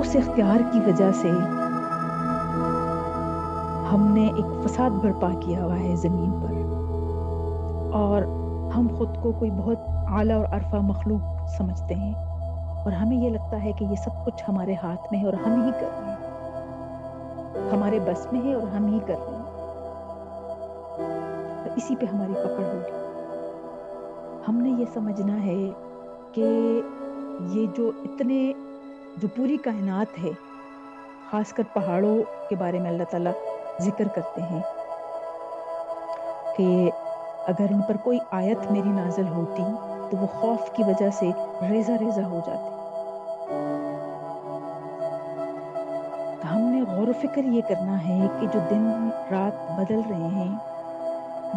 اس اختیار کی وجہ سے ہم نے ایک فساد برپا کیا ہوا ہے زمین پر، اور ہم خود کو کوئی بہت اعلیٰ اور عرفہ مخلوق سمجھتے ہیں، اور ہمیں یہ لگتا ہے کہ یہ سب کچھ ہمارے ہاتھ میں ہے اور ہم ہی کر رہے ہیں، ہمارے بس میں ہے اور ہم ہی کر رہے ہیں، اور اسی پہ ہماری پکڑ ہوگی۔ ہم نے یہ سمجھنا ہے کہ یہ جو پوری کائنات ہے، خاص کر پہاڑوں کے بارے میں اللہ تعالیٰ ذکر کرتے ہیں کہ اگر ان پر کوئی آیت میری نازل ہوتی تو وہ خوف کی وجہ سے ریزہ ریزہ ہو جاتے۔ تو ہم نے غور و فکر یہ کرنا ہے کہ جو دن رات بدل رہے ہیں،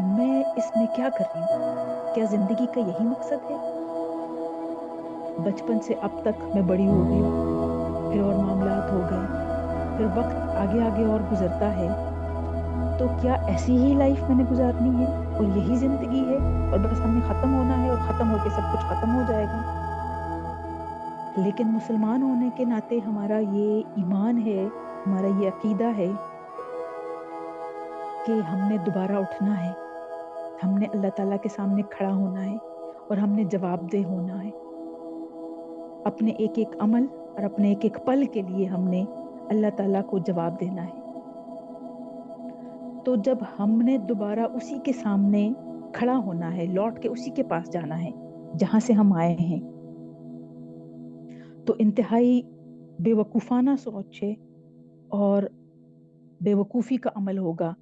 میں اس میں کیا کر رہی ہوں؟ کیا زندگی کا یہی مقصد ہے؟ بچپن سے اب تک میں بڑی ہو گئی، پھر اور معاملات ہو گئے، پھر وقت آگے آگے اور گزرتا ہے، تو کیا ایسی ہی لائف میں نے گزارنی ہے اور یہی زندگی ہے اور بس ہمیں ختم ہونا ہے اور ختم ہو کے سب کچھ ختم ہو جائے گا؟ لیکن مسلمان ہونے کے ناطے ہمارا یہ ایمان ہے، ہمارا یہ عقیدہ ہے کہ ہم نے دوبارہ اٹھنا ہے، ہم نے اللہ تعالیٰ کے سامنے کھڑا ہونا ہے اور ہم نے جواب دہ ہونا ہے۔ اپنے ایک ایک عمل اور اپنے ایک ایک پل کے لیے ہم نے اللہ تعالیٰ کو جواب دینا ہے۔ تو جب ہم نے دوبارہ اسی کے سامنے کھڑا ہونا ہے، لوٹ کے اسی کے پاس جانا ہے جہاں سے ہم آئے ہیں، تو انتہائی بے وقوفانہ سوچ ہے اور بے وقوفی کا عمل ہوگا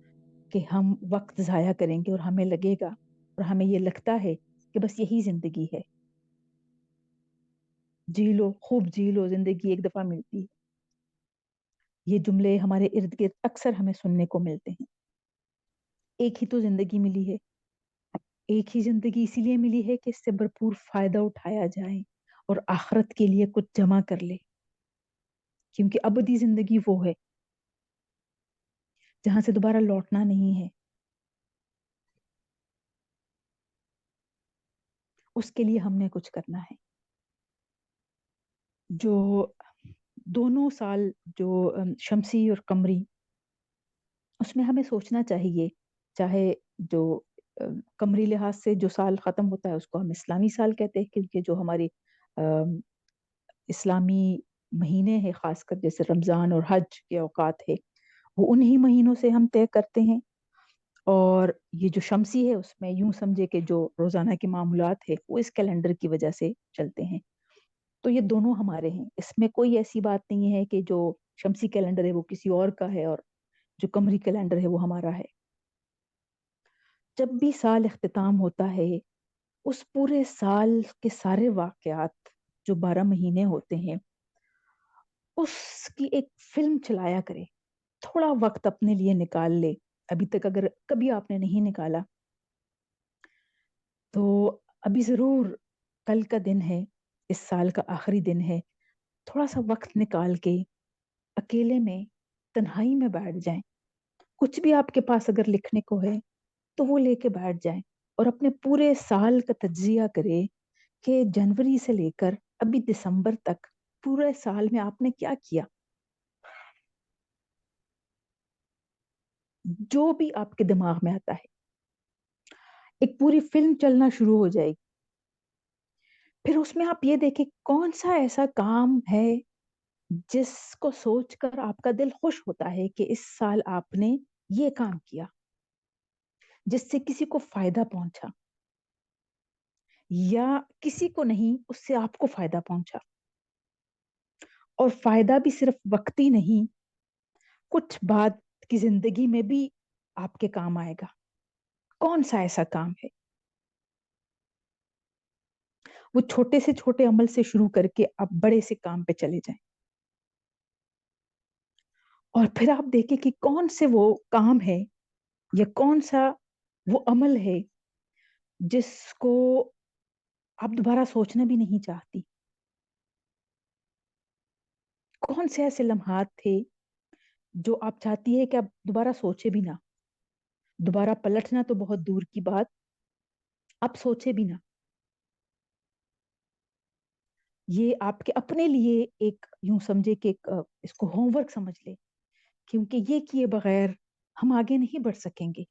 کہ ہم وقت ضائع کریں گے اور ہمیں لگے گا اور ہمیں یہ لگتا ہے کہ بس یہی زندگی ہے، جی لو، خوب جی لو، زندگی ایک دفعہ ملتی ہے۔ یہ جملے ہمارے ارد گرد اکثر ہمیں سننے کو ملتے ہیں۔ ایک ہی تو زندگی ملی ہے، ایک ہی زندگی اسی لیے ملی ہے کہ اس سے بھرپور فائدہ اٹھایا جائے اور آخرت کے لیے کچھ جمع کر لے، کیونکہ ابدی زندگی وہ ہے جہاں سے دوبارہ لوٹنا نہیں ہے۔ اس کے لیے ہم نے کچھ کرنا ہے۔ جو دونوں سال جو شمسی اور قمری، اس میں ہمیں سوچنا چاہیے، چاہے جو قمری لحاظ سے جو سال ختم ہوتا ہے اس کو ہم اسلامی سال کہتے ہیں، کیونکہ جو ہماری اسلامی مہینے ہیں، خاص کر جیسے رمضان اور حج کے اوقات ہے، وہ انہی مہینوں سے ہم طے کرتے ہیں۔ اور یہ جو شمسی ہے اس میں یوں سمجھے کہ جو روزانہ کے معاملات ہے وہ اس کیلنڈر کی وجہ سے چلتے ہیں۔ تو یہ دونوں ہمارے ہیں، اس میں کوئی ایسی بات نہیں ہے کہ جو شمسی کیلنڈر ہے وہ کسی اور کا ہے اور جو قمری کیلنڈر ہے وہ ہمارا ہے۔ جب بھی سال اختتام ہوتا ہے، اس پورے سال کے سارے واقعات جو 12 مہینے ہوتے ہیں اس کی ایک فلم چلایا کرے، تھوڑا وقت اپنے لیے نکال لے۔ ابھی تک اگر کبھی آپ نے نہیں نکالا تو ابھی ضرور، کل کا دن ہے، اس سال کا آخری دن ہے، تھوڑا سا وقت نکال کے اکیلے میں تنہائی میں بیٹھ جائیں، کچھ بھی آپ کے پاس اگر لکھنے کو ہے تو وہ لے کے بیٹھ جائیں اور اپنے پورے سال کا تجزیہ کرے کہ جنوری سے لے کر ابھی دسمبر تک پورے سال میں آپ نے کیا کیا۔ جو بھی آپ کے دماغ میں آتا ہے، ایک پوری فلم چلنا شروع ہو جائے گی۔ پھر اس میں آپ یہ دیکھیں کون سا ایسا کام ہے جس کو سوچ کر آپ کا دل خوش ہوتا ہے کہ اس سال آپ نے یہ کام کیا جس سے کسی کو فائدہ پہنچا، یا کسی کو نہیں، اس سے آپ کو فائدہ پہنچا، اور فائدہ بھی صرف وقتی نہیں، کچھ بعد کی زندگی میں بھی آپ کے کام آئے گا۔ کون سا ایسا کام ہے؟ وہ چھوٹے سے چھوٹے عمل سے شروع کر کے آپ بڑے سے کام پہ چلے جائیں، اور پھر آپ دیکھیں کہ کون سے وہ کام ہے یا کون سا وہ عمل ہے جس کو آپ دوبارہ سوچنا بھی نہیں چاہتی۔ کون سے ایسے لمحات تھے جو آپ چاہتی ہے کہ آپ دوبارہ سوچے بھی نہ، دوبارہ پلٹنا تو بہت دور کی بات، آپ سوچے بھی نہ۔ یہ آپ کے اپنے لیے ایک یوں سمجھے کہ اس کو ہوم ورک سمجھ لے، کیونکہ یہ کیے بغیر ہم آگے نہیں بڑھ سکیں گے.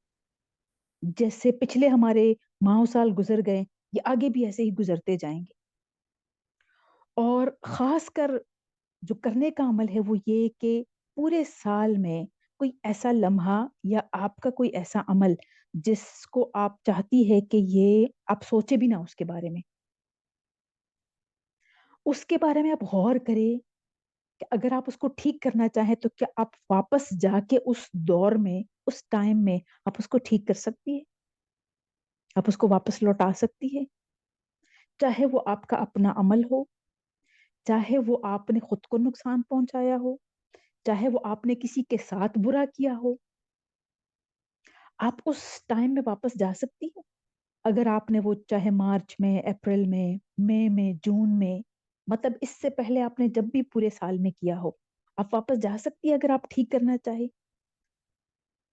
جیسے پچھلے ہمارے ماہ و سال گزر گئے، یہ آگے بھی ایسے ہی گزرتے جائیں گے. اور خاص کر جو کرنے کا عمل ہے وہ یہ کہ پورے سال میں کوئی ایسا لمحہ یا آپ کا کوئی ایسا عمل جس کو آپ چاہتی ہے کہ یہ آپ سوچے بھی نہ اس کے بارے میں، اس کے بارے میں آپ غور کریں کہ اگر آپ اس کو ٹھیک کرنا چاہیں تو کیا آپ واپس جا کے اس دور میں، اس ٹائم میں آپ اس کو ٹھیک کر سکتی ہے، آپ اس کو واپس لوٹا سکتی ہے. چاہے وہ آپ کا اپنا عمل ہو، چاہے وہ آپ نے خود کو نقصان پہنچایا ہو، چاہے وہ آپ نے کسی کے ساتھ برا کیا ہو، آپ اس ٹائم میں واپس جا سکتی ہو. اگر آپ نے وہ چاہے مارچ میں، اپریل میں، مئی میں، جون میں، مطلب اس سے پہلے آپ نے جب بھی پورے سال میں کیا ہو، آپ واپس جا سکتی ہے اگر آپ ٹھیک کرنا چاہے.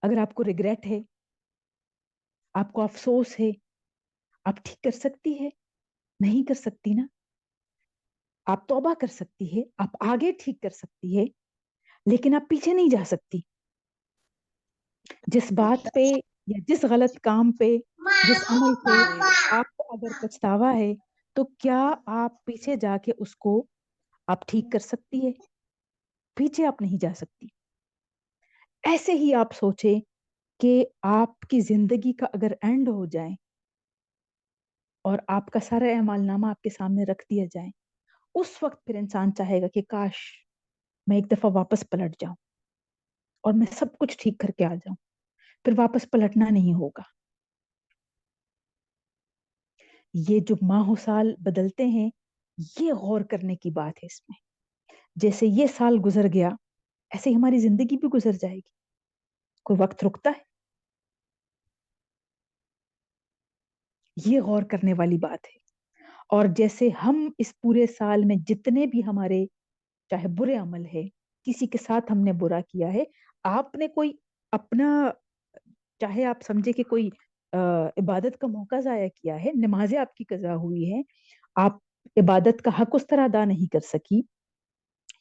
اگر آپ کو ریگریٹ ہے، آپ کو افسوس ہے، آپ ٹھیک کر سکتی ہے؟ نہیں کر سکتی نا. آپ توبہ کر سکتی ہے، آپ آگے ٹھیک کر سکتی ہے، لیکن آپ پیچھے نہیں جا سکتی. جس بات پہ یا جس غلط کام پہ، جس عمل پہ آپ کو اگر پچھتاوا ہے، تو کیا آپ پیچھے جا کے اس کو آپ ٹھیک کر سکتی ہے؟ پیچھے آپ نہیں جا سکتی. ایسے ہی آپ سوچیں کہ آپ کی زندگی کا اگر اینڈ ہو جائے اور آپ کا سارا اعمال نامہ آپ کے سامنے رکھ دیا جائے، اس وقت پھر انسان چاہے گا کہ کاش میں ایک دفعہ واپس پلٹ جاؤں اور میں سب کچھ ٹھیک کر کے آ جاؤں. پھر واپس پلٹنا نہیں ہوگا. یہ جو ماہ و سال بدلتے ہیں، یہ غور کرنے کی بات ہے اس میں. جیسے یہ سال گزر گیا، ایسے ہی ہماری زندگی بھی گزر جائے گی. کوئی وقت رکتا ہے؟ یہ غور کرنے والی بات ہے. اور جیسے ہم اس پورے سال میں جتنے بھی ہمارے چاہے برے عمل ہے، کسی کے ساتھ ہم نے برا کیا ہے، آپ نے کوئی اپنا، چاہے آپ سمجھے کہ کوئی عبادت کا موقع ضائع کیا ہے، نمازیں آپ کی قضا ہوئی ہے، آپ عبادت کا حق اس طرح ادا نہیں کر سکی،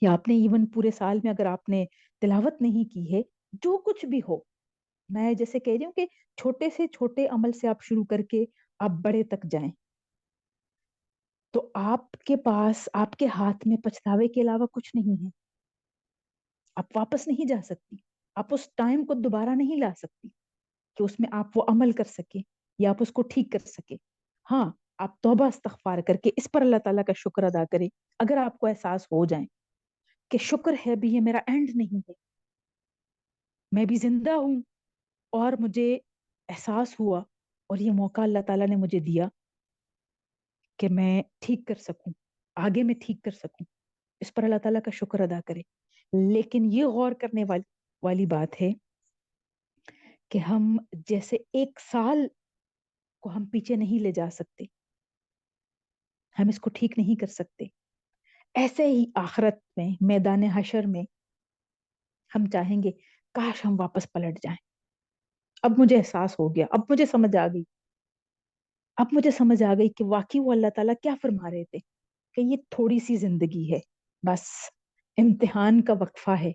یا آپ نے ایون پورے سال میں اگر آپ نے تلاوت نہیں کی ہے، جو کچھ بھی ہو، میں جیسے کہہ رہی ہوں کہ چھوٹے سے چھوٹے عمل سے آپ شروع کر کے آپ بڑے تک جائیں، تو آپ کے پاس، آپ کے ہاتھ میں پچھتاوے کے علاوہ کچھ نہیں ہے. آپ واپس نہیں جا سکتی. آپ اس ٹائم کو دوبارہ نہیں لا سکتی کہ اس میں آپ وہ عمل کر سکے یا آپ اس کو ٹھیک کر سکے. ہاں، آپ توبہ استغفار کر کے اس پر اللہ تعالیٰ کا شکر ادا کریں. اگر آپ کو احساس ہو جائے کہ شکر ہے بھی یہ میرا اینڈ نہیں ہے، میں بھی زندہ ہوں، اور مجھے احساس ہوا اور یہ موقع اللہ تعالیٰ نے مجھے دیا کہ میں ٹھیک کر سکوں، آگے میں ٹھیک کر سکوں، اس پر اللہ تعالیٰ کا شکر ادا کرے. لیکن یہ غور کرنے والی بات ہے کہ ہم جیسے ایک سال کو ہم پیچھے نہیں لے جا سکتے، ہم اس کو ٹھیک نہیں کر سکتے، ایسے ہی آخرت میں، میدان حشر میں ہم چاہیں گے کاش ہم واپس پلٹ جائیں. اب مجھے احساس ہو گیا، اب مجھے سمجھ آ گئی، اب مجھے سمجھ آ گئی کہ واقعی وہ اللہ تعالیٰ کیا فرما رہے تھے کہ یہ تھوڑی سی زندگی ہے، بس امتحان کا وقفہ ہے،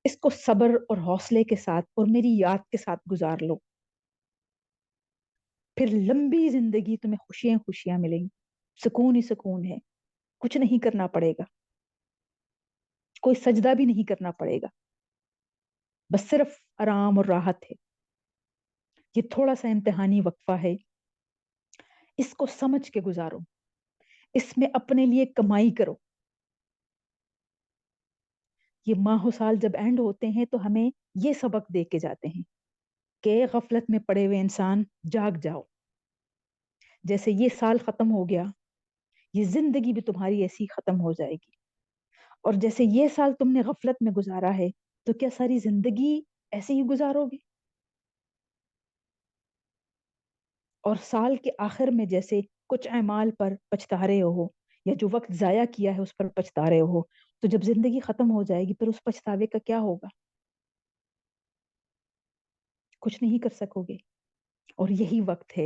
اس کو صبر اور حوصلے کے ساتھ اور میری یاد کے ساتھ گزار لو، پھر لمبی زندگی تمہیں خوشیاں خوشیاں ملیں گی، سکون ہی سکون ہے، کچھ نہیں کرنا پڑے گا، کوئی سجدہ بھی نہیں کرنا پڑے گا، بس صرف آرام اور راحت ہے. یہ تھوڑا سا امتحانی وقفہ ہے، اس کو سمجھ کے گزارو، اس میں اپنے لیے کمائی کرو. یہ ماہ و سال جب اینڈ ہوتے ہیں تو ہمیں یہ سبق دے کے جاتے ہیں کہ غفلت میں پڑے ہوئے انسان جاگ جاؤ. جیسے یہ سال ختم ہو گیا، یہ زندگی بھی تمہاری ایسی ختم ہو جائے گی. اور جیسے یہ سال تم نے غفلت میں گزارا ہے، تو کیا ساری زندگی ایسے ہی گزارو گے؟ اور سال کے آخر میں جیسے کچھ اعمال پر پچھتا رہے ہو، یا جو وقت ضائع کیا ہے اس پر پچھتا رہے ہو، تو جب زندگی ختم ہو جائے گی پھر اس پچھتاوے کا کیا ہوگا؟ کچھ نہیں کر سکو گے. اور یہی وقت ہے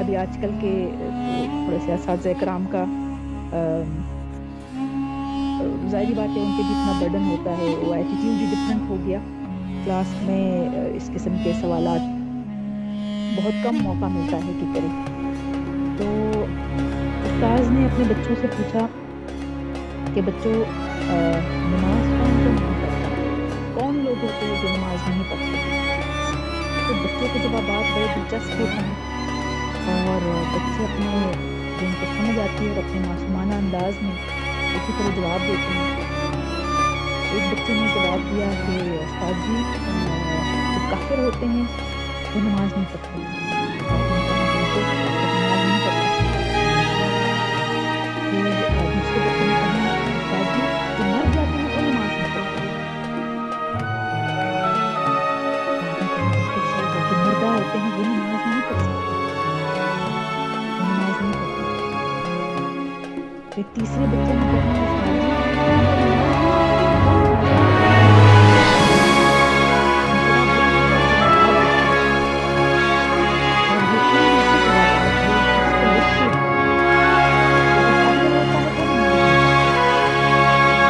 ابھی آج کل کے تو تھوڑے سے اساتذہ کرام کا ظاہری بات ہے ان پہ بھی اتنا برڈن ہوتا ہے، وہ ایٹیٹیوڈ ہی ڈفرینٹ ہو گیا کلاس میں اس قسم کے سوالات بہت کم موقع ملتا ہے کہ کرے. تو استاذ نے اپنے بچوں سے پوچھا کہ بچوں نماز کون کون نہیں پڑھتا، کون لوگ ہوتے ہیں جو نماز نہیں پڑھتے. تو بچوں کے جوابات بڑے دلچسپ ہوتے ہیں اور بچے اپنے جو ان کو سمجھ آتی ہے اور اپنے معصومانہ انداز میں اسی طرح جواب دیتے ہیں. ایک بچے نے جواب دیا کہ استاد جی جو کافر ہوتے ہیں وہ نماز نہیں پڑھتے. استاد نے کہا بالکل کافر نماز نہیں پڑھتا. پھر دوسرے بچے نے کہا استاد جی جو مر جاتے ہیں وہ نماز نہیں پڑھتے. استاد نے کہا بالکل صحیح ہے، جو مردہ ہوتے ہیں وہ نماز نہیں پڑھ سکتے، وہ نماز نہیں پڑھتے. پھر تیسرے بچے نے کہا استاد جی جن کو نماز نہیں آتی وہ نماز نہیں پڑھ سکتے. انتہا بری طرح جوابات دیتے ہیں اور یہ ان جیسے جوابات جو ٹیکسٹ پہ لکھ کے ہیں کہ جو کافر ہوتا ہے وہ نماز نہیں پڑھتا،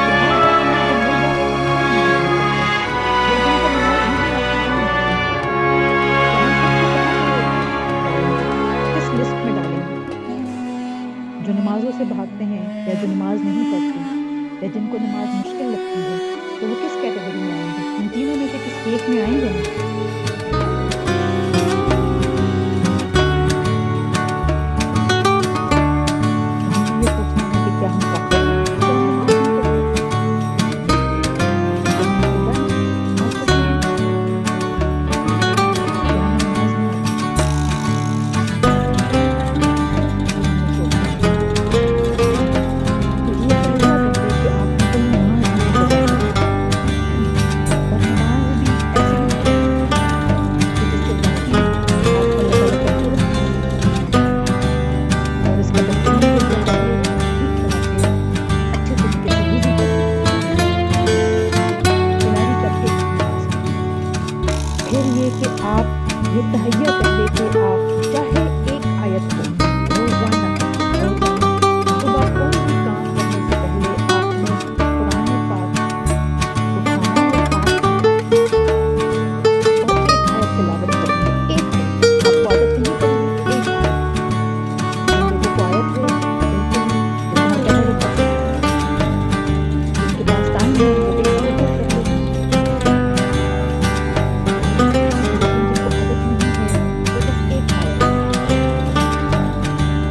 جو مر جاتے ہیں، جو مردہ ہوتے ہیں وہ نماز نہیں پڑھتے، یا جن کو نماز نہیں آتی وہ نماز نہیں پڑھتے. تو ہم ان کو کہاں پہ ڈالیں گے، کس لسٹ میں ڈالیں گے؟ جو نمازوں سے بھاگتے ہیں یا جو نماز نہیں پڑھتے یا جن کو نماز مشکل لگتی ہے تو وہ کس کیٹیگری میں آئیں گے؟ ان تینوں میں سے کس ایک میں آئیں گے نا. تو ہم نے یہ سوچنا ہے کہ کیا ہم کافر ہیں کہ ہم نماز نہیں پڑھتے، کیا ہم مردہ ہیں نماز پڑھنے میں، یا ہمیں نماز نہیں آتی. یہ ہمیں سوچنا ہے. تو یہ پہلا درجے کہ آپ نفل نماز نہیں قضا کرتے، اور نماز بھی ایسی نہیں پڑھتے کہ جس سے باقی آپ اللہ تعالیٰ کرتے رہیں اور اس کا بہترین ذریعہ ہے کہ ٹھیک طرح سے اچھے طریقے سے وضو کر کے تیاری کر کے نماز پڑھیں. پھر یہ کہ آپ یہ تہیہ کر لیں کہ آپ چاہے ایک آیت ہو روزانہ صبح کوئی بھی کام کرنے سے پہلے آپ نے قرآن پاک اٹھانا ہے ہاتھ میں اور ایک آیت تلاوت کرنی ہے. ایک آیت آپ کو عادت نہیں کرنی، ایک آیت. جن لوگوں کو عادت ہے بالکل جتنا چاہے وہ پڑھ سکتے ہیں، جن کے پاس ٹائم ہے وہ ایک سے اوپر کر لیتے ہیں، لیکن جن کو عادت نہیں ہے وہ بس ایک آیت.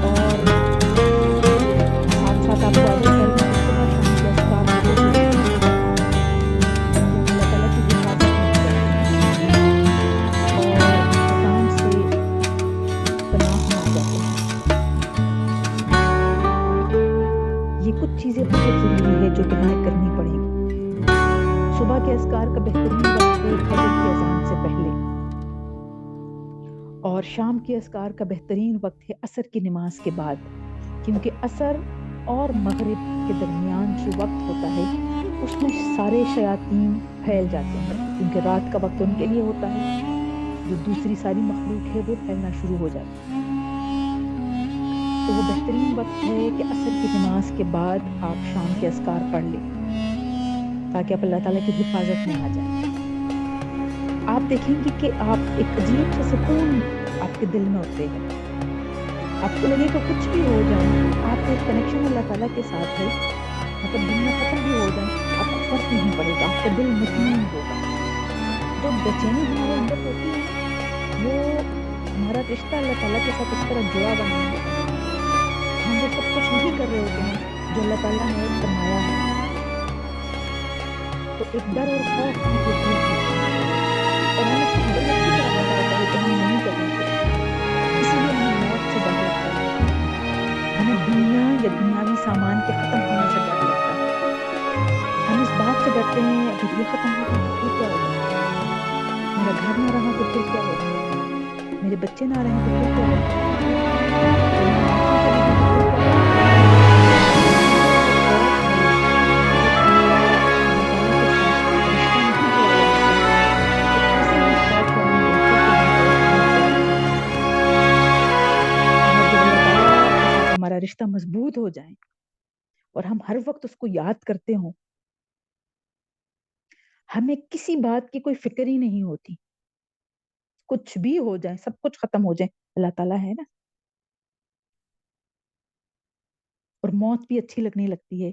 اور ساتھ ساتھ آپ کو عادت ڈالنی ہے صبح شام کے اذکار ہوتے ہوئے کہ ہم اللہ تعالیٰ کی حفاظت میں آ جاتے ہیں اور شیطان سے پناہ میں آ جاتے ہیں. یہ کچھ چیزیں بہت ضروری ہے جو بنائے کرنی پڑیں گی. صبح کے اذکار کا بہترین وقت ہے فجر کی اذان سے پہلے، اور شام کے اذکار کا بہترین وقت ہے عصر کی نماز کے بعد، کیونکہ عصر اور مغرب کے درمیان جو وقت ہوتا ہے اس میں سارے شیاطین پھیل جاتے ہیں، کیونکہ رات کا وقت ان کے لیے ہوتا ہے، جو دوسری ساری مخلوق ہے وہ پھیلنا شروع ہو جاتی ہے. تو وہ بہترین وقت ہے کہ عصر کی نماز کے بعد آپ شام کے اذکار پڑھ لیں تاکہ آپ اللہ تعالیٰ کی حفاظت میں آ جائیں. آپ دیکھیں گے کہ آپ ایک عجیب سا سکون آپ کے دل میں اترے گا. آپ کو لگے گا کچھ بھی ہو جائے آپ کا ایک کنیکشن اللہ تعالیٰ کے ساتھ ہے، مطلب دنیا ختم بھی ہو جائے آپ کو فرق نہیں پڑے گا، آپ کا دل مطمئن ہوگا. جو بےچینی ہمارے اندر ہوتی ہے وہ ہمارا رشتہ اللہ تعالیٰ کے ساتھ اس طرح جڑا ہوا نہیں ہوتا. ہم وہ سب کچھ نہیں کر رہے ہوتے ہیں جو اللہ تعالیٰ نے فرمایا ہے، تو ایک ڈر اور خوف کی ہوتی ہے اور ہمیں خود بڑی اچھی طرح پتا ہوتا ہے کہ ہم نہیں کرنا چاہتے. اسی لیے ہمیں موت سے ڈر لگتا ہے، ہمیں دنیا یا دنیاوی سامان کے ختم ہونے سے ڈر لگتا ہے. ہم اس بات سے ڈرتے ہیں اگر یہ ختم ہو گیا تو پھر کیا ہوگا، میرا گھر نہ رہا تو پھر کیا ہوگا، میرے بچے نہ رہیں تو پھر کیا ہوگا، یا میری نوکری چلی گئی تو پھر کیا ہوگا. یہ جو خوف ہے، یہ جو اللہ تعالیٰ کے ساتھ رشتہ نہیں جڑا ہوا ہوتا ہے، تو ایسے ہی خوف اور اندیشے سے ہم پریشان ہو جاتے ہیں. رشتہ مضبوط ہو جائے اور ہم ہر وقت اس کو یاد کرتے ہوں، ہمیں کسی بات کی کوئی فکر ہی نہیں ہوتی، کچھ بھی ہو جائے، سب کچھ ختم ہو جائے، اللہ تعالیٰ ہے نا. اور موت بھی اچھی لگنے لگتی ہے،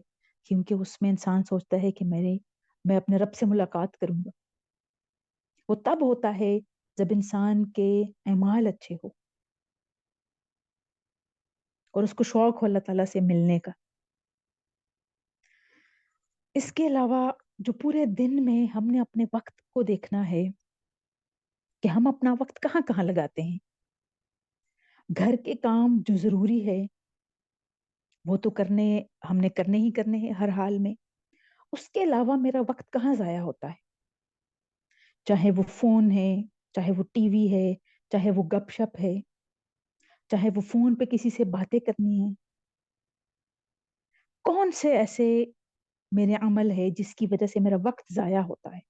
کیونکہ اس میں انسان سوچتا ہے کہ میں اپنے رب سے ملاقات کروں گا. وہ تب ہوتا ہے جب انسان کے اعمال اچھے ہو اور اس کو شوق ہو اللہ تعالیٰ سے ملنے کا. اس کے علاوہ جو پورے دن میں ہم نے اپنے وقت کو دیکھنا ہے کہ ہم اپنا وقت کہاں کہاں لگاتے ہیں. گھر کے کام جو ضروری ہے وہ تو ہم نے کرنے ہی کرنے ہیں ہر حال میں. اس کے علاوہ میرا وقت کہاں ضائع ہوتا ہے، چاہے وہ فون ہے، چاہے وہ ٹی وی ہے، چاہے وہ گپ شپ ہے، چاہے وہ فون پہ کسی سے باتیں کرنی ہے. کون سے ایسے میرے عمل ہے جس کی وجہ سے میرا وقت ضائع ہوتا ہے؟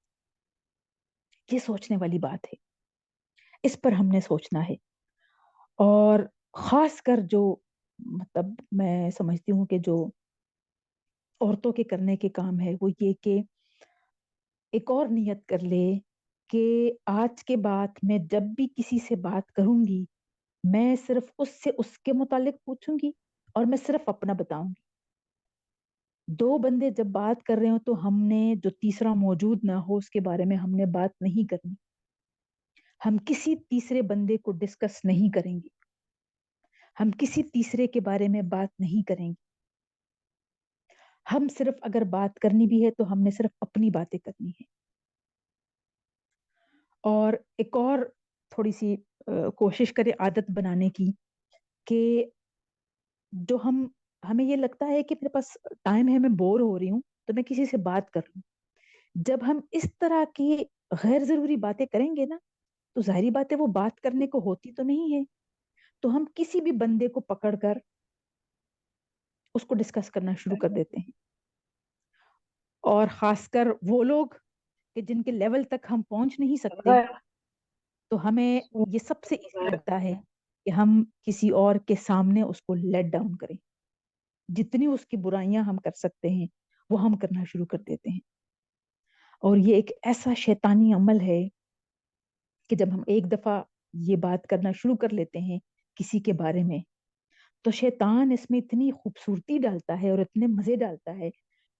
یہ سوچنے والی بات ہے، اس پر ہم نے سوچنا ہے. اور خاص کر جو مطلب میں سمجھتی ہوں کہ جو عورتوں کے کرنے کے کام ہے وہ یہ کہ ایک اور نیت کر لے کہ آج کے بعد میں جب بھی کسی سے بات کروں گی میں صرف اس سے اس کے متعلق پوچھوں گی اور میں صرف اپنا بتاؤں گی. دو بندے جب بات کر رہے ہوں تو ہم نے جو تیسرا موجود نہ ہو اس کے بارے میں ہم نے بات نہیں کرنی. ہم کسی تیسرے بندے کو ڈسکس نہیں کریں گے، ہم کسی تیسرے کے بارے میں بات نہیں کریں گے. ہم صرف اگر بات کرنی بھی ہے تو ہم نے صرف اپنی باتیں کرنی ہے. اور ایک اور تھوڑی سی کوشش کرے عادت بنانے کی کہ جو ہمیں یہ لگتا ہے کہ میرے پاس ٹائم ہے، میں بور ہو رہی ہوں تو میں کسی سے بات کر لوں. جب ہم اس طرح کی غیر ضروری باتیں کریں گے نا تو ظاہری بات ہے وہ بات کرنے کو ہوتی تو نہیں ہے. تو ہم کسی بھی بندے کو پکڑ کر اس کو ڈسکس کرنا شروع کر دیتے ہیں. اور خاص کر وہ لوگ کہ جن کے لیول تک ہم پہنچ نہیں سکتے تو ہمیں یہ سب سے ایزی لگتا ہے کہ ہم کسی اور کے سامنے اس کو لیٹ ڈاؤن کریں. جتنی اس کی برائیاں ہم کر سکتے ہیں وہ ہم کرنا شروع کر دیتے ہیں. اور یہ ایک ایسا شیطانی عمل ہے کہ جب ہم ایک دفعہ یہ بات کرنا شروع کر لیتے ہیں کسی کے بارے میں تو شیطان اس میں اتنی خوبصورتی ڈالتا ہے اور اتنے مزے ڈالتا ہے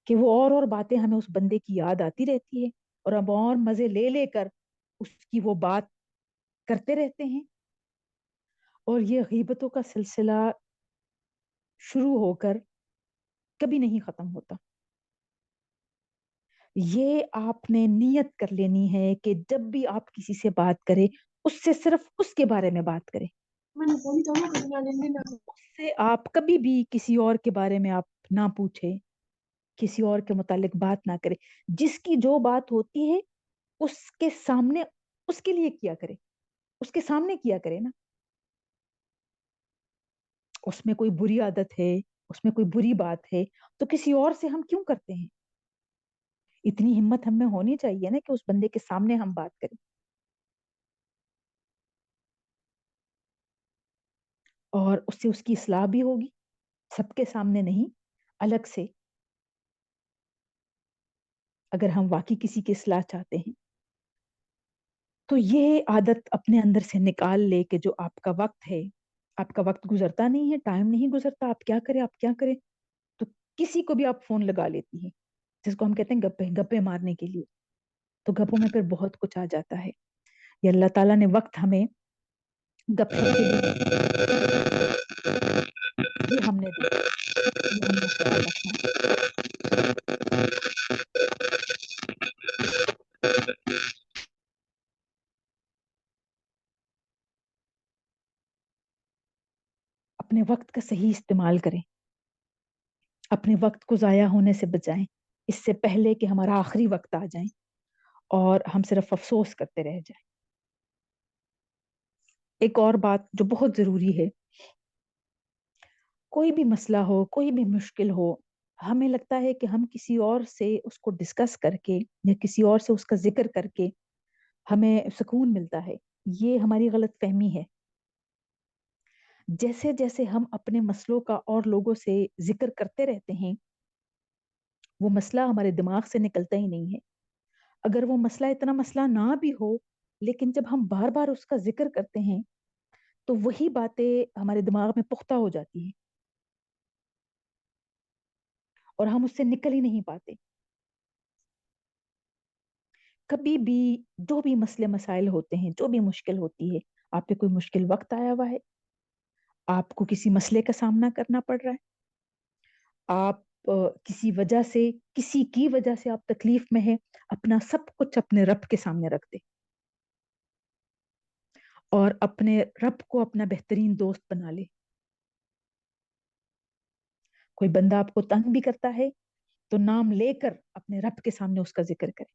کہ وہ اور باتیں ہمیں اس بندے کی یاد آتی رہتی ہے اور اب اور مزے لے لے کر اس کی وہ بات کرتے رہتے ہیں. اور یہ غیبتوں کا سلسلہ شروع ہو کر کبھی نہیں ختم ہوتا. یہ آپ نے نیت کر لینی ہے کہ جب بھی آپ کسی سے بات کریں اس سے صرف اس کے بارے میں بات کریں. اس سے آپ کبھی بھی کسی اور کے بارے میں آپ نہ پوچھیں، کسی اور کے متعلق بات نہ کریں. جس کی جو بات ہوتی ہے اس کے سامنے اس کے لیے کیا کرے، اس کے سامنے کیا کرے نا. اس میں کوئی بری عادت ہے، اس میں کوئی بری بات ہے تو کسی اور سے ہم کیوں کرتے ہیں؟ اتنی ہمت ہم میں ہونی چاہیے نا کہ اس بندے کے سامنے ہم بات کریں. اور اس سے اس کی اصلاح بھی ہوگی، سب کے سامنے نہیں، الگ سے. اگر ہم واقعی کسی کی اصلاح چاہتے ہیں تو یہ عادت اپنے اندر سے نکال لے کہ جو آپ کا وقت ہے، آپ کا وقت گزرتا نہیں ہے، ٹائم نہیں گزرتا، آپ کیا کریں آپ کیا کریں تو کسی کو بھی آپ فون لگا لیتی ہیں جس کو ہم کہتے ہیں گپے گپے مارنے کے لیے. تو گپوں میں پھر بہت کچھ آ جاتا ہے. یہ اللہ تعالیٰ نے وقت ہمیں گپ شپ کے لیے یہ ہم نے دیکھنا ہے، یہ ہم نے خیال رکھنا ہے. اپنے وقت کا صحیح استعمال کریں، اپنے وقت کو ضائع ہونے سے بچائیں اس سے پہلے کہ ہمارا آخری وقت آ جائیں اور ہم صرف افسوس کرتے رہ جائیں. ایک اور بات جو بہت ضروری ہے، کوئی بھی مسئلہ ہو، کوئی بھی مشکل ہو، ہمیں لگتا ہے کہ ہم کسی اور سے اس کو ڈسکس کر کے یا کسی اور سے اس کا ذکر کر کے ہمیں سکون ملتا ہے. یہ ہماری غلط فہمی ہے. جیسے جیسے ہم اپنے مسئلوں کا اور لوگوں سے ذکر کرتے رہتے ہیں وہ مسئلہ ہمارے دماغ سے نکلتا ہی نہیں ہے. اگر وہ مسئلہ اتنا مسئلہ نہ بھی ہو لیکن جب ہم بار بار اس کا ذکر کرتے ہیں تو وہی باتیں ہمارے دماغ میں پختہ ہو جاتی ہیں اور ہم اس سے نکل ہی نہیں پاتے. کبھی بھی جو بھی مسئلے مسائل ہوتے ہیں جو بھی مشکل ہوتی ہے آپ پہ کوئی مشکل وقت آیا ہوا ہے آپ کو کسی مسئلے کا سامنا کرنا پڑ رہا ہے آپ کسی وجہ سے کسی کی وجہ سے آپ تکلیف میں ہیں اپنا سب کچھ اپنے رب کے سامنے رکھ دے اور اپنے رب کو اپنا بہترین دوست بنا لے. کوئی بندہ آپ کو تنگ بھی کرتا ہے تو نام لے کر اپنے رب کے سامنے اس کا ذکر کرے,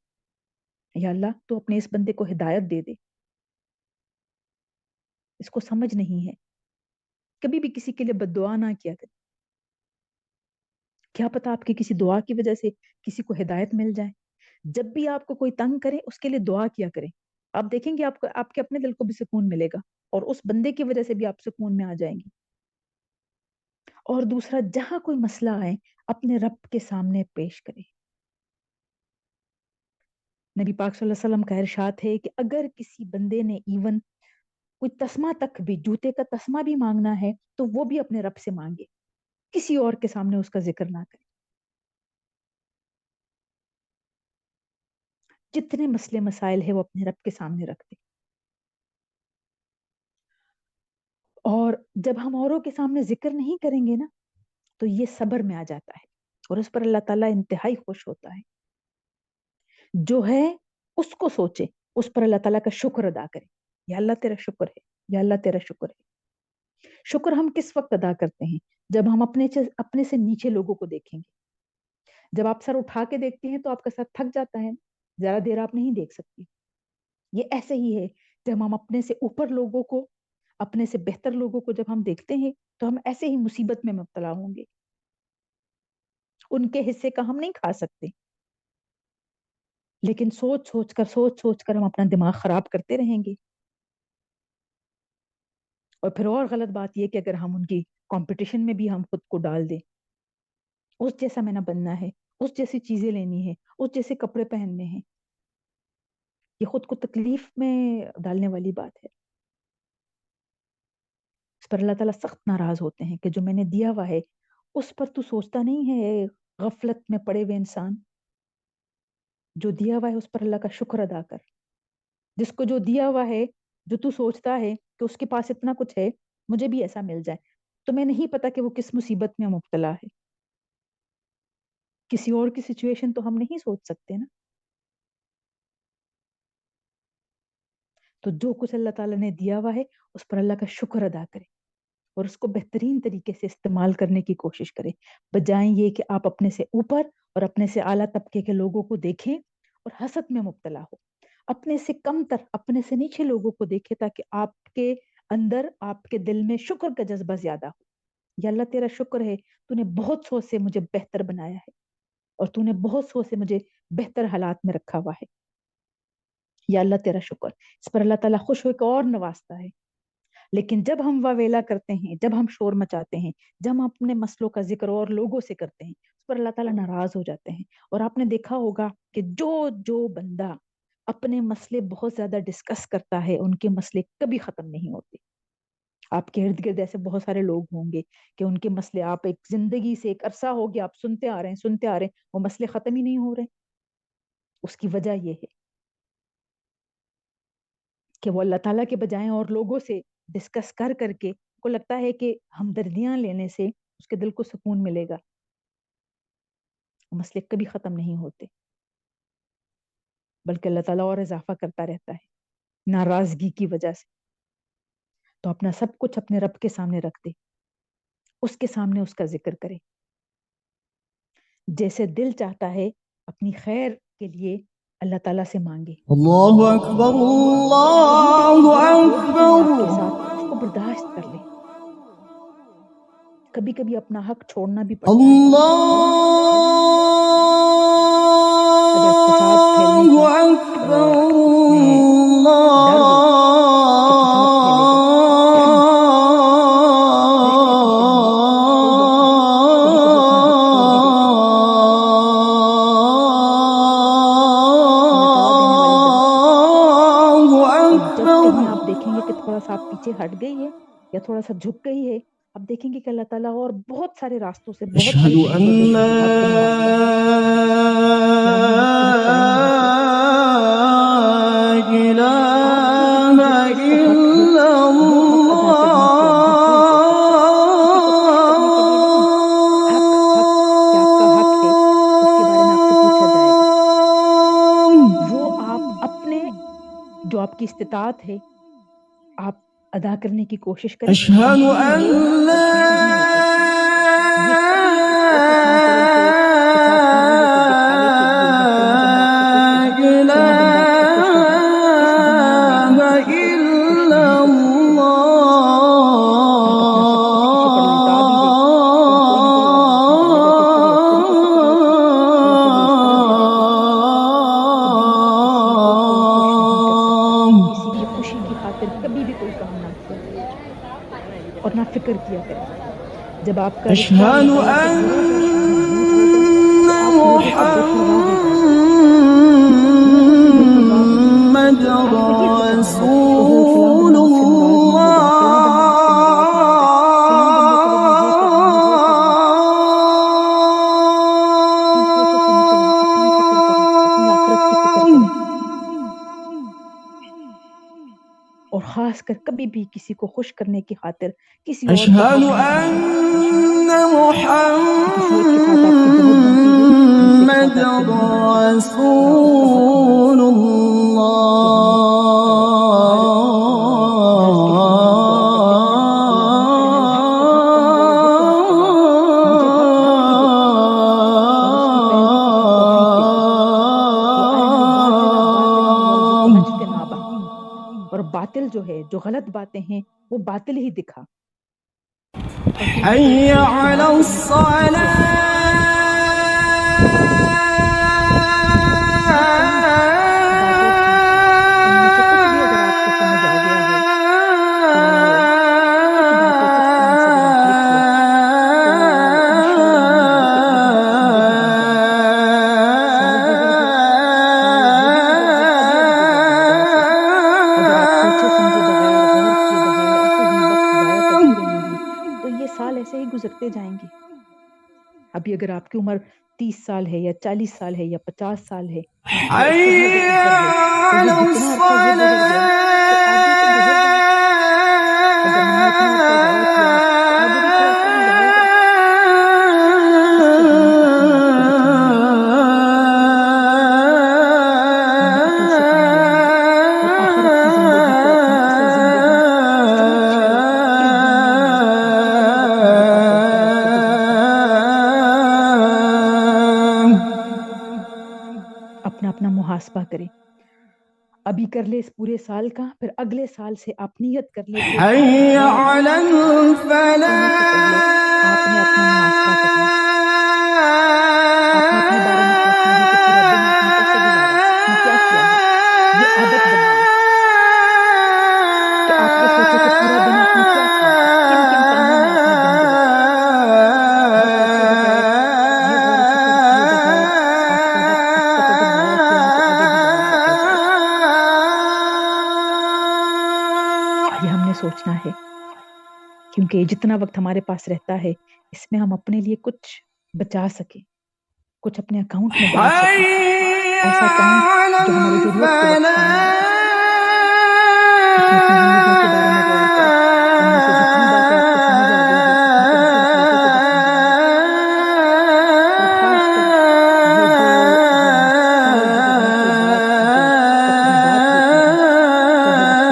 یا اللہ تو اپنے اس بندے کو ہدایت دے دے, اس کو سمجھ نہیں ہے. کبھی بھی کسی کے لیے بد دعا نہ کیا کرے, کیا پتا آپ کی کسی دعا کی وجہ سے کسی کو ہدایت مل جائے. جب بھی آپ کو کوئی تنگ کرے اس کے لیے دعا کیا کریں, آپ دیکھیں گے آپ کو آپ کے اپنے دل کو بھی سکون ملے گا اور اس بندے کی وجہ سے بھی آپ سکون میں آ جائیں گے. اور دوسرا جہاں کوئی مسئلہ آئے اپنے رب کے سامنے پیش کرے. نبی پاک صلی اللہ علیہ وسلم کا ارشاد ہے کہ اگر کسی بندے نے ایون کوئی تسمہ تک بھی جوتے کا تسمہ بھی مانگنا ہے تو وہ بھی اپنے رب سے مانگے, کسی اور کے سامنے اس کا ذکر نہ کرے. جتنے مسئلے مسائل ہے وہ اپنے رب کے سامنے رکھ دے. اور جب ہم اوروں کے سامنے ذکر نہیں کریں گے نا تو یہ صبر میں آ جاتا ہے اور اس پر اللہ تعالیٰ انتہائی خوش ہوتا ہے. جو ہے اس کو سوچے, اس پر اللہ تعالیٰ کا شکر ادا کرے, یا اللہ تیرا شکر ہے, یا اللہ تیرا شکر ہے. شکر ہم کس وقت ادا کرتے ہیں جب ہم اپنے سے نیچے لوگوں کو دیکھیں گے. جب آپ سر اٹھا کے دیکھتے ہیں تو آپ کا سر تھک جاتا ہے, زیادہ دیر آپ نہیں دیکھ سکتی. یہ ایسے ہی ہے جب ہم اپنے سے اوپر لوگوں کو اپنے سے بہتر لوگوں کو جب ہم دیکھتے ہیں تو ہم ایسے ہی مصیبت میں مبتلا ہوں گے. ان کے حصے کا ہم نہیں کھا سکتے لیکن سوچ سوچ کر ہم اپنا دماغ خراب کرتے رہیں گے. اور پھر اور غلط بات یہ کہ اگر ہم ان کی کمپٹیشن میں بھی ہم خود کو ڈال دیں, اس جیسا میں نے بننا ہے, اس جیسی چیزیں لینی ہے, اس جیسے کپڑے پہننے ہیں, یہ خود کو تکلیف میں ڈالنے والی بات ہے. اس پر اللہ تعالیٰ سخت ناراض ہوتے ہیں کہ جو میں نے دیا ہوا ہے اس پر تو سوچتا نہیں ہے. غفلت میں پڑے ہوئے انسان, جو دیا ہوا ہے اس پر اللہ کا شکر ادا کر. جس کو جو دیا ہوا ہے, جو تو سوچتا ہے کہ اس کے پاس اتنا کچھ ہے مجھے بھی ایسا مل جائے, تمہیں نہیں پتا کہ وہ کس مصیبت میں مبتلا ہے. کسی اور کی سچویشن تو ہم نہیں سوچ سکتے نا. تو جو کچھ اللہ تعالیٰ نے دیا ہوا ہے اس پر اللہ کا شکر ادا کرے اور اس کو بہترین طریقے سے استعمال کرنے کی کوشش کرے, بجائے یہ کہ آپ اپنے سے اوپر اور اپنے سے اعلیٰ طبقے کے لوگوں کو دیکھیں اور حسد میں مبتلا ہو. اپنے سے کم تر, اپنے سے نیچے لوگوں کو دیکھیں تاکہ آپ کے اندر, آپ کے دل میں شکر کا جذبہ زیادہ ہو. یا اللہ تیرا شکر ہے, تو نے بہت سوچ سے مجھے بہتر بنایا ہے اور تو نے بہت سوچ سے مجھے بہتر حالات میں رکھا ہوا ہے. یا اللہ تیرا شکر. اس پر اللہ تعالیٰ خوش ہو کے اور نوازتا ہے. لیکن جب ہم واویلا کرتے ہیں, جب ہم شور مچاتے ہیں, جب ہم اپنے مسئلوں کا ذکر اور لوگوں سے کرتے ہیں, اس پر اللہ تعالیٰ ناراض ہو جاتے ہیں. اور آپ نے دیکھا ہوگا کہ جو بندہ اپنے مسئلے بہت زیادہ ڈسکس کرتا ہے ان کے مسئلے کبھی ختم نہیں ہوتے. آپ کے ارد گرد ایسے بہت سارے لوگ ہوں گے کہ ان کے مسئلے آپ ایک زندگی سے ایک عرصہ ہو گیا آپ سنتے آ رہے ہیں, وہ مسئلے ختم ہی نہیں ہو رہے. اس کی وجہ یہ ہے کہ وہ اللہ تعالیٰ کے بجائے اور لوگوں سے ڈسکس کر کے کو لگتا ہے کہ ہمدردیاں لینے سے اس کے دل کو سکون ملے گا. مسئلے کبھی ختم نہیں ہوتے بلکہ اللہ تعالیٰ اور اضافہ کرتا رہتا ہے ناراضگی کی وجہ سے. تو اپنا سب کچھ اپنے رب کے سامنے رکھ دے, اس کے سامنے اس کا ذکر کرے. جیسے دل چاہتا ہے اپنی خیر کے لیے اللہ تعالیٰ سے مانگے. اللہ اکبر کبھی کبھی اللہ برا ہو بھی جائے آپ کے اکبر. ساتھ اس کو برداشت کر لیں. کبھی کبھی اپنا حق چھوڑنا بھی پڑتا ہے. اگر پیشاب پھیلنے اللہ کی اکبر اس میں ڈر ہو کہ پیشاب پھیلے گا تھوڑا سا آپ پیچھے ہٹ گئی ہے یا تھوڑا سا جھک گئی ہے، آپ دیکھیں گے کہ اللہ تعالیٰ اور بہت سارے راستوں سے بہت أشهد ساری أن چیزوں سے وہ لا آپ کو نوازتا ہے کہ ہم نے مختلف ٹائم میں سے آپ کے اوپر جو إله چیز کا حق ہے إلا وہ حق ادا کرنے کی آپ بھرپور کوشش کریں، کسی کو خوش کرنے کے لیے نہیں، حق حق کہ آپ کا حق ہے اس کے بارے میں آپ سے پوچھا جائے گا، الله. وہ آپ اپنے جو آپ کی استطاعت ہے آپ ادا کرنے کی کوشش کریں، أشهد کمپلیٹ أن ہو یا کچھ نہیں ہو سکے، یہ کبھی اس کوشش نہ کریں کہ کچھ آپ کر رہے تھے دکھاوے کے لیے یا فلاں بندہ آپ سے خوش ہو جائے، فلاں بندہ آپ سے خوش ہو جائے، اس دنیا میں ہم کسی کو خوش نہیں کر سکتے، آپ اپنا سب کچھ کسی پر الٹا بھی دے تو وہ کوئی نہ کوئی اور بات نکالے گا کہ اس کو بھی اس طریقے سے تکلیف ہوئی تو یا پھر یہ اس طرح دے دیتا ہے، کبھی کسی کو کوئی خوش نہیں کر سکتا، کسی کی خوشی کی خاطر کبھی بھی کوئی کام نہ کیا کرے اور نہ فکر کیا کرے، جب آپ کا رشتہ اللہ أشهد تعالیٰ سے أن ہو جائے مضبوط ہو جائے تو آپ لوگوں کا بے پرواہ ہو جائیں گے، لوگوں سے بے پرواہ ہو جائیں گے، محمد آپ کو یہ فکر نہ ہو کہ اوہو فلاں رسول بندہ مجھ سے ناراض نہ ہو جائے، فلاں بندہ مجھ سے ناراض نہ ہو جائے، فلاں بندے کے لیے میں یہ کر لوں وہ کر لوں، ان سوچوں سے نکل آئیں، اپنی فکر کریں، اپنی آخرت کی فکر کریں، اور خاص کر کبھی بھی کسی کو خوش کرنے کی خاطر کسی اور کا أشهد حق نہ ضائع کریں، أن کہ کسی ایک کے ساتھ آپ کی بہت بنتی ہے دوسرے کے محمد ساتھ آپ کی نہیں بنتی، تو آپ اس کا حق نہ ضائع رسول کریں، جو ہم نے ہر درس کے خاتمے میں دعا کرتے ہیں نا، اللہم ارنا الحق حقا وارزقنا اتباع، مجھے حق حق ہی دکھا اور اس کی پیروی کی بھی توفیق دے دے، وارنا الباطل باطلا وارزقنا اجتنابہ، اور باطل جو ہے جو غلط باتیں ہیں وہ باطل ہی دکھا اور پھر مجھے اس حي سے على اجتناب کرنے کی توفیق دے دے، یہ چند باتیں تھی، ان میں سے کچھ بھی اگر آپ کو سمجھ آ گیا ہے تو کچھ باتیں کچھ پوائنٹس اگر آپ لکھ لیں تو انشاءاللہ امید ہے کہ آگے آپ کی زندگی بن جائے گی، سال گزر گیا، سال وہ بھی گزر گیا، اگلا بھی گزر جائے گا ایسے ہی، اگر آپ سوچے سمجھے بغیر غور کیے بغیر ایسے ہی وقت ضائع کرتی رہیں گی تو یہ سال ایسے ہی گزرتے جائیں گے، ابھی اگر آپ کی عمر 30 سال ہے یا 40 سال ہے یا 50 سال ہے یا اس سے بھی حي اگر اوپر ہے تو یہ على جتنا عرصہ یہ گزر گیا تو آگے تو گزر جائے گا، اگر ہم نے اتنا عرصہ ضائع کیا تو آگے بھی تو عرصہ ہی جائے گا، اس سے ہمیں اپنے آپ کو بچانا ہے، ہمیں عقل سے کام لینا ہے اور آخرت کی زندگی کو اپنی اصل زندگی سمجھ کر اس دنیا میں جتنا وقت ہمارے پاس رہتا ہے اس کو گزارنا ہے، اپنا اپنا محاسبہ کریں، ابھی کر لے اس پورے سال کا، پھر اگلے سال سے آپ نیت کر لے کہ حي ہر على سونے سے پہلے آپ نے اپنا محاسبہ کرنا ہے، آپ نے اپنے بارے میں سوچنا ہے کہ پورا دن آپ نے کیسے گزارا، آپ نے کیا کیا ہے، یہ عادت بنا لیں کہ آپ یہ سوچیں کہ پورا دن آپ نے کیا کیا ہے، کن کن کاموں میں آپ نے دن گزارا، یہ سوچے بغیر، یہ غور و فکر کیے بغیر آپ کا وقت اب تک اگر ضائع کیا ہے تو آگے بھی ضائع ہوتا جائے گا، یہ ہم نے سوچنا ہے، کیونکہ جتنا وقت ہمارے پاس رہتا ہے اس میں ہم اپنے لیے کچھ بچا سکیں، کچھ اپنے اکاؤنٹ میں ڈال سکیں، حي ایسا اکاؤنٹ على جو ہماری ضرورت کے وقت کام آئے، الفلاح. اپنی اپنی زندگیوں کے بارے میں غور کریں، ان میں سے جتنی باتیں آپ کو سمجھ آ گئی ہے اپنے ارد گرد لوگوں کو بھی سمجھائیں، اور خاص کر یہ جو سال گزرنے کے بعد کی جو تقریبات ہوتی ہیں، چاہے وہ سالگرہ کے طور پر ہو،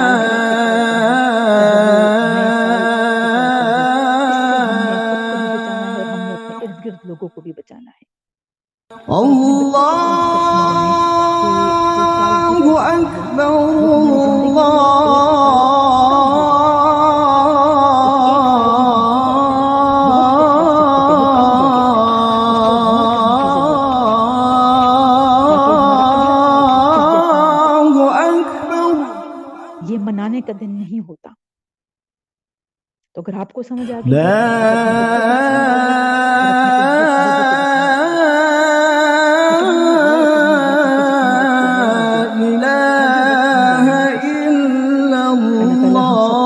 چاہے وہ نئے سال کے طور پر ہو، اس سے ہم نے خود کو بھی بچانا ہے اور ہم نے اپنے ارد گرد لوگوں کو بھی بچانا ہے، اور اپنے بچوں کو بھی اس وقت سمجھائیں کہ جو سال گزر الله چکا ہے أكبر وہ تمہاری زندگی سے ایک سال کم ہو گیا، اس ایک سال میں تم بہت کچھ کر سکتے تھے وہ کم ہو گیا، اس پر غور کرنے کی ضرورت ہے تاکہ ہمارا اگلا سال پھر اس جیسا نہ ہو، الله أكبر. یہ منانے کا دن نہیں ہوتا، تو اگر آپ کو سمجھ آ گئی ہے لا تو اپنے بچوں کو بھی سمجھائیے اور اپنے ارد گرد لوگوں کو بھی سمجھائیے، لیکن ان میں غور کرنا ہے کیونکہ جتنا وقت ہے موجود آگے وقت ہم إله نہیں لوٹا سکتے، إلا اللہ تعالی ہم الله. سب